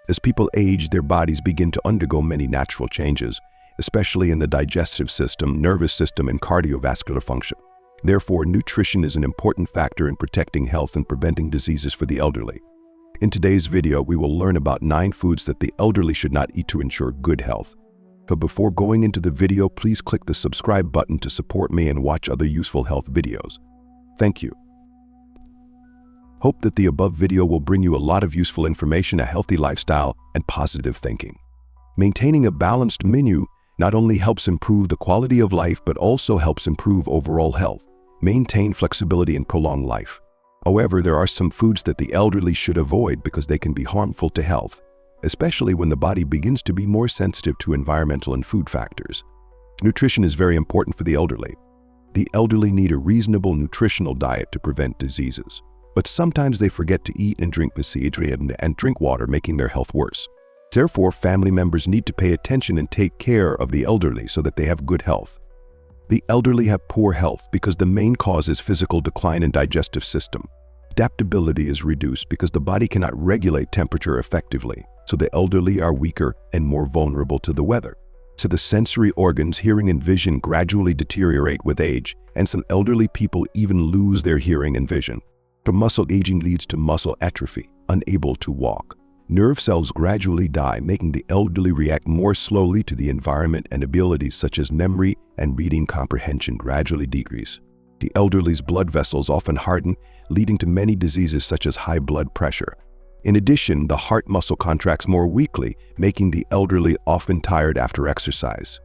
As people age, their bodies begin to undergo many natural changes, especially in the digestive system, nervous system, and cardiovascular function. Therefore, nutrition is an important factor in protecting health and preventing diseases for the elderly. In today's video, we will learn about 9 foods that the elderly should not eat to ensure good health. But before going into the video, please click the subscribe button to support me and watch other useful health videos. Thank you. Hope that the above video will bring you a lot of useful information, a healthy lifestyle, and positive thinking. Maintaining a balanced menu not only helps improve the quality of life, but also helps improve overall health, maintain flexibility, and prolong life. However, there are some foods that the elderly should avoid because they can be harmful to health, especially when the body begins to be more sensitive to environmental and food factors. Nutrition is very important for the elderly. The elderly need a reasonable nutritional diet to prevent diseases. But sometimes they forget to eat and drink and drink water, making their health worse. Therefore, family members need to pay attention and take care of the elderly so that they have good health. The elderly have poor health because the main cause is physical decline in digestive system. Adaptability is reduced because the body cannot regulate temperature effectively, so the elderly are weaker and more vulnerable to the weather. So the sensory organs, hearing and vision, gradually deteriorate with age, and some elderly people even lose their hearing and vision. The muscle aging leads to muscle atrophy, unable to walk. Nerve cells gradually die, making the elderly react more slowly to the environment, and abilities such as memory and reading comprehension gradually decrease. The elderly's blood vessels often harden, leading to many diseases such as high blood pressure. In addition, the heart muscle contracts more weakly, making the elderly often tired after exercise.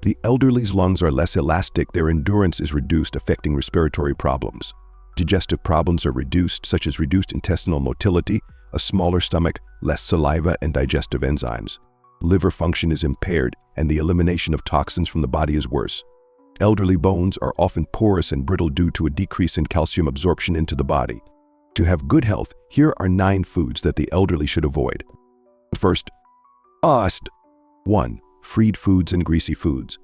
The elderly's lungs are less elastic, their endurance is reduced, affecting respiratory problems. Digestive problems are reduced, such as reduced intestinal motility, a smaller stomach, less saliva, and digestive enzymes. Liver function is impaired, and the elimination of toxins from the body is worse. Elderly bones are often porous and brittle due to a decrease in calcium absorption into the body. To have good health, here are 9 foods that the elderly should avoid. First, 1. Fried foods and greasy foods.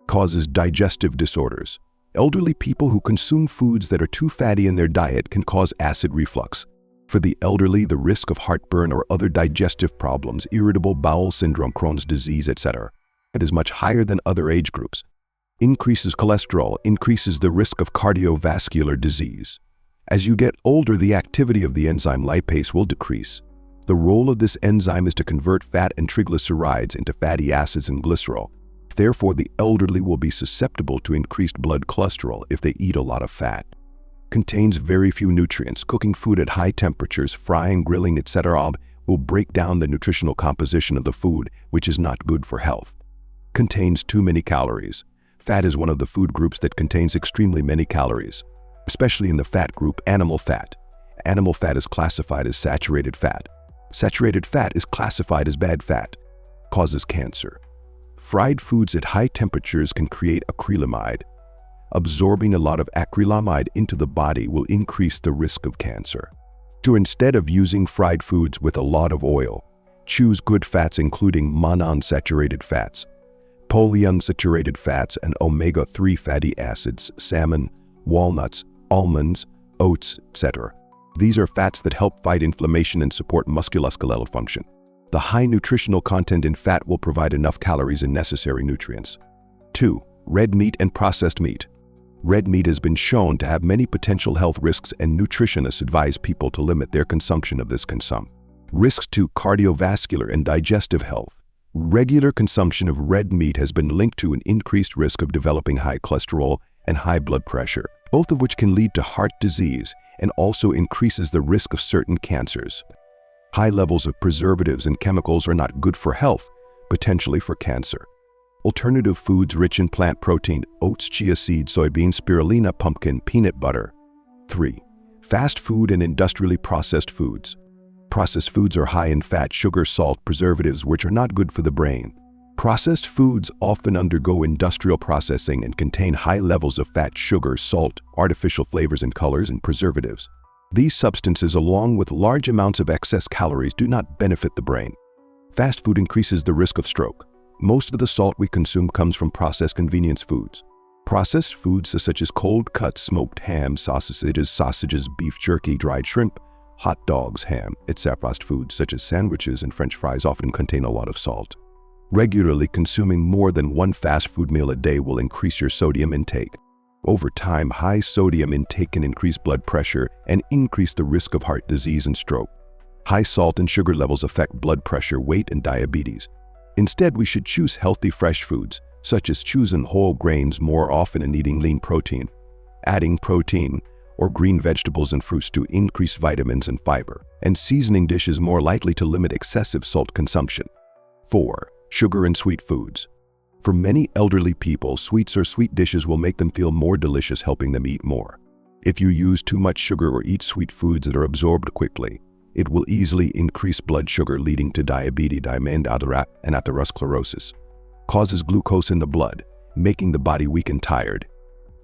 Causes digestive disorders. Elderly people who consume foods that are too fatty in their diet can cause acid reflux. For the elderly, the risk of heartburn or other digestive problems, irritable bowel syndrome, Crohn's disease, etc., is much higher than other age groups. Increases cholesterol, increases the risk of cardiovascular disease. As you get older, the activity of the enzyme lipase will decrease. The role of this enzyme is to convert fat and triglycerides into fatty acids and glycerol. Therefore, the elderly will be susceptible to increased blood cholesterol if they eat a lot of fat. Contains very few nutrients. Cooking food at high temperatures, frying, grilling, etc. will break down the nutritional composition of the food, which is not good for health. Contains too many calories. Fat is one of the food groups that contains extremely many calories, especially in the fat group, animal fat. Animal fat is classified as saturated fat. Saturated fat is classified as bad fat. Causes cancer. Fried foods at high temperatures can create acrylamide. Absorbing a lot of acrylamide into the body will increase the risk of cancer. So instead of using fried foods with a lot of oil, choose good fats including monounsaturated fats, polyunsaturated fats, and omega-3 fatty acids, salmon, walnuts, almonds, oats, etc. These are fats that help fight inflammation and support musculoskeletal function. The high nutritional content in fat will provide enough calories and necessary nutrients. 2. Red meat and processed meat. Red meat has been shown to have many potential health risks, and nutritionists advise people to limit their consumption of this Risks to cardiovascular and digestive health. Regular consumption of red meat has been linked to an increased risk of developing high cholesterol and high blood pressure, both of which can lead to heart disease and also increases the risk of certain cancers. High levels of preservatives and chemicals are not good for health, potentially for cancer. Alternative foods rich in plant protein: oats, chia seeds, soybeans, spirulina, pumpkin, peanut butter. 3. Fast food and industrially processed foods. Processed foods are high in fat, sugar, salt, preservatives, which are not good for the brain. Processed foods often undergo industrial processing and contain high levels of fat, sugar, salt, artificial flavors and colors, and preservatives. These substances, along with large amounts of excess calories, do not benefit the brain. Fast food increases the risk of stroke. Most of the salt we consume comes from processed convenience foods. Processed foods such as cold cuts, smoked ham, sausages, beef jerky, dried shrimp, Hot dogs, ham, etc. Fast foods such as sandwiches and French fries often contain a lot of salt. Regularly consuming more than one fast food meal a day will increase your sodium intake. Over time, high sodium intake can increase blood pressure and increase the risk of heart disease and stroke. High salt and sugar levels affect blood pressure, weight, and diabetes. Instead, we should choose healthy fresh foods, such as choosing whole grains more often and eating lean protein. Adding protein or green vegetables and fruits to increase vitamins and fiber, and seasoning dishes more likely to limit excessive salt consumption. 4. Sugar and sweet foods. For many elderly people, sweets or sweet dishes will make them feel more delicious, helping them eat more. If you use too much sugar or eat sweet foods that are absorbed quickly, it will easily increase blood sugar, leading to diabetes and atherosclerosis. Causes glucose in the blood, making the body weak and tired.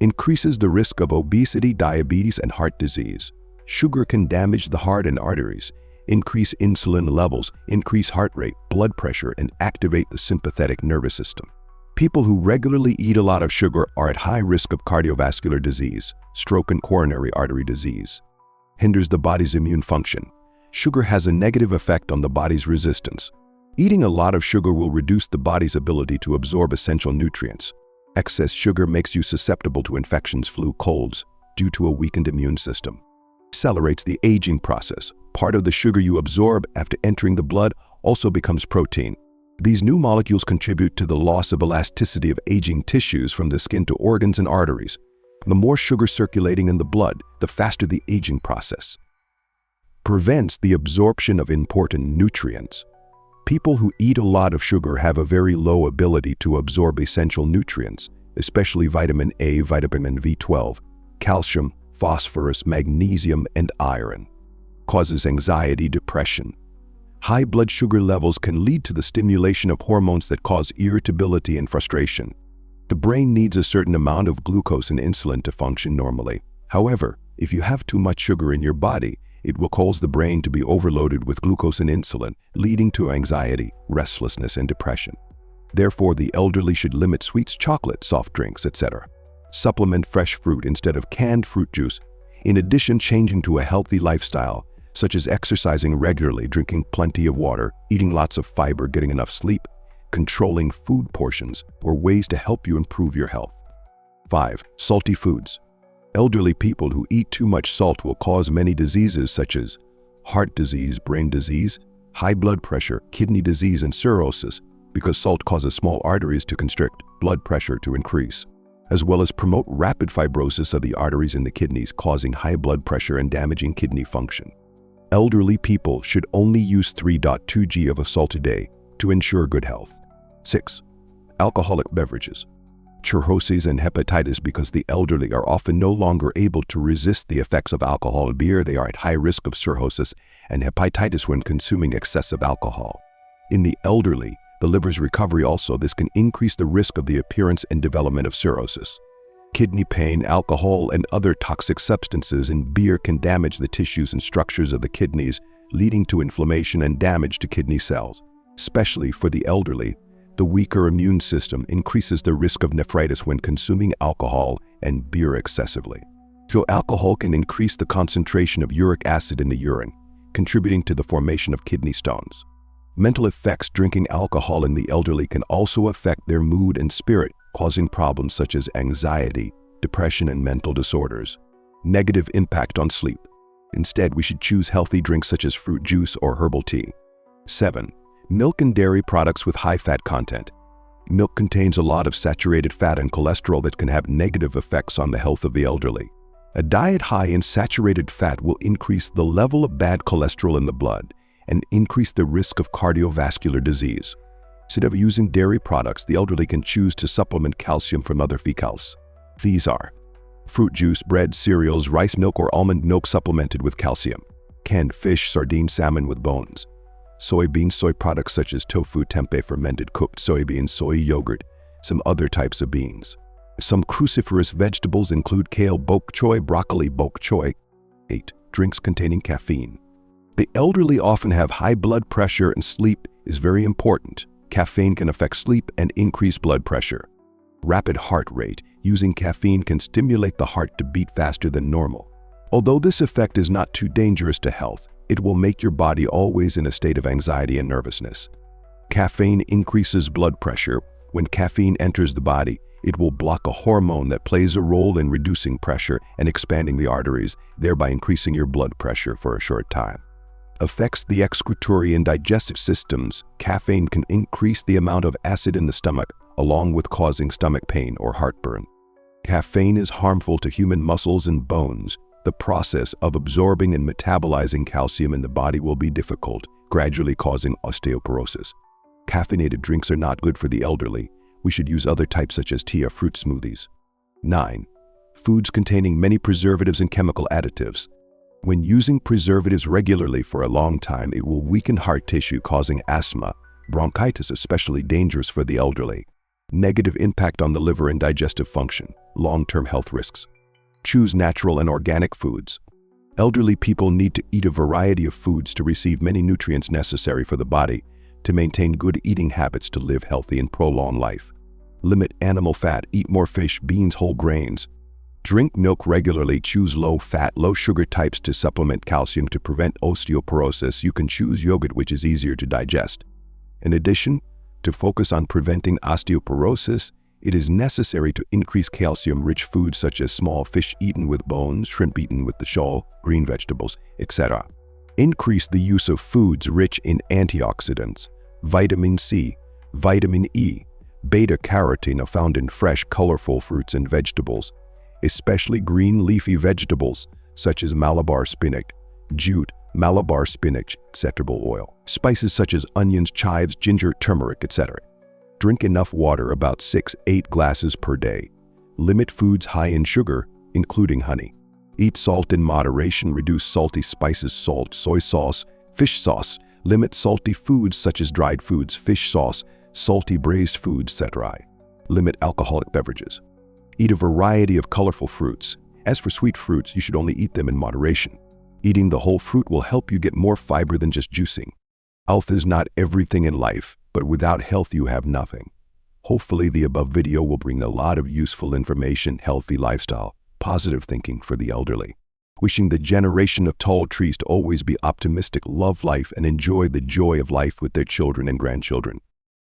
Increases the risk of obesity, diabetes, and heart disease. Sugar can damage the heart and arteries, increase insulin levels, increase heart rate, blood pressure, and activate the sympathetic nervous system. People who regularly eat a lot of sugar are at high risk of cardiovascular disease, stroke, and coronary artery disease. Hinders the body's immune function. Sugar has a negative effect on the body's resistance. Eating a lot of sugar will reduce the body's ability to absorb essential nutrients. Excess sugar makes you susceptible to infections, flu, colds, due to a weakened immune system. Accelerates the aging process. Part of the sugar you absorb after entering the blood also becomes protein. These new molecules contribute to the loss of elasticity of aging tissues from the skin to organs and arteries. The more sugar circulating in the blood, the faster the aging process. Prevents the absorption of important nutrients. People who eat a lot of sugar have a very low ability to absorb essential nutrients, especially vitamin A, vitamin B12, calcium, phosphorus, magnesium, and iron. Causes anxiety, depression. High blood sugar levels can lead to the stimulation of hormones that cause irritability and frustration. The brain needs a certain amount of glucose and insulin to function normally. However, if you have too much sugar in your body, it will cause the brain to be overloaded with glucose and insulin, leading to anxiety, restlessness, and depression. Therefore, the elderly should limit sweets, chocolate, soft drinks, etc. Supplement fresh fruit instead of canned fruit juice. In addition, changing to a healthy lifestyle, such as exercising regularly, drinking plenty of water, eating lots of fiber, getting enough sleep, controlling food portions, or ways to help you improve your health. 5. Salty foods. Elderly people who eat too much salt will cause many diseases such as heart disease, brain disease, high blood pressure, kidney disease, and cirrhosis, because salt causes small arteries to constrict, blood pressure to increase, as well as promote rapid fibrosis of the arteries in the kidneys, causing high blood pressure and damaging kidney function. Elderly people should only use 3.2 g of salt a day to ensure good health. 6. Alcoholic beverages. Cirrhosis and hepatitis. Because the elderly are often no longer able to resist the effects of alcohol and beer, they are at high risk of cirrhosis and hepatitis when consuming excessive alcohol. In the elderly, the liver's recovery also, this can increase the risk of the appearance and development of cirrhosis. Kidney pain, alcohol, and other toxic substances in beer can damage the tissues and structures of the kidneys, leading to inflammation and damage to kidney cells. Especially for the elderly, the weaker immune system increases the risk of nephritis when consuming alcohol and beer excessively. So alcohol can increase the concentration of uric acid in the urine, contributing to the formation of kidney stones. Mental effects. Drinking alcohol in the elderly can also affect their mood and spirit, causing problems such as anxiety, depression, and mental disorders. Negative impact on sleep. Instead, we should choose healthy drinks such as fruit juice or herbal tea. 7. Milk and dairy products with high fat content. Milk contains a lot of saturated fat and cholesterol that can have negative effects on the health of the elderly. A diet high in saturated fat will increase the level of bad cholesterol in the blood and increase the risk of cardiovascular disease. Instead of using dairy products, the elderly can choose to supplement calcium from other fecals. These are fruit juice, bread, cereals, rice milk or almond milk supplemented with calcium, canned fish, sardine, salmon with bones, soybeans, soy products such as tofu, tempeh, fermented cooked soybeans, soy yogurt, some other types of beans. Some cruciferous vegetables include kale, bok choy, broccoli, bok choy. 8. Drinks containing caffeine. The elderly often have high blood pressure and sleep is very important. Caffeine can affect sleep and increase blood pressure. Rapid heart rate. Using caffeine can stimulate the heart to beat faster than normal. Although this effect is not too dangerous to health, it will make your body always in a state of anxiety and nervousness. Caffeine increases blood pressure. When caffeine enters the body, it will block a hormone that plays a role in reducing pressure and expanding the arteries, thereby increasing your blood pressure for a short time. Affects the excretory and digestive systems. Caffeine can increase the amount of acid in the stomach, along with causing stomach pain or heartburn. Caffeine is harmful to human muscles and bones. The process of absorbing and metabolizing calcium in the body will be difficult, gradually causing osteoporosis. Caffeinated drinks are not good for the elderly. We should use other types such as tea or fruit smoothies. 9. Foods containing many preservatives and chemical additives. When using preservatives regularly for a long time, it will weaken heart tissue, causing asthma, bronchitis, especially dangerous for the elderly. Negative impact on the liver and digestive function. Long-term health risks. Choose natural and organic foods. Elderly people need to eat a variety of foods to receive many nutrients necessary for the body to maintain good eating habits to live healthy and prolong life. Limit animal fat. Eat more fish, beans, whole grains. Drink milk regularly. Choose low-fat, low-sugar types to supplement calcium to prevent osteoporosis. You can choose yogurt, which is easier to digest. In addition, to focus on preventing osteoporosis, it is necessary to increase calcium-rich foods such as small fish eaten with bones, shrimp eaten with the shoal, green vegetables, etc. Increase the use of foods rich in antioxidants. Vitamin C, vitamin E, beta-carotene are found in fresh, colorful fruits and vegetables, especially green leafy vegetables such as Malabar spinach, jute, Malabar spinach, etc. Oil. Spices such as onions, chives, ginger, turmeric, etc. Drink enough water, about 6-8 glasses per day. Limit foods high in sugar, including honey. Eat salt in moderation. Reduce salty spices, salt, soy sauce, fish sauce. Limit salty foods such as dried foods, fish sauce, salty braised foods, etc. Limit alcoholic beverages. Eat a variety of colorful fruits. As for sweet fruits, you should only eat them in moderation. Eating the whole fruit will help you get more fiber than just juicing. Health is not everything in life, but without health you have nothing. Hopefully the above video will bring a lot of useful information, healthy lifestyle, positive thinking for the elderly. Wishing the generation of tall trees to always be optimistic, love life, and enjoy the joy of life with their children and grandchildren.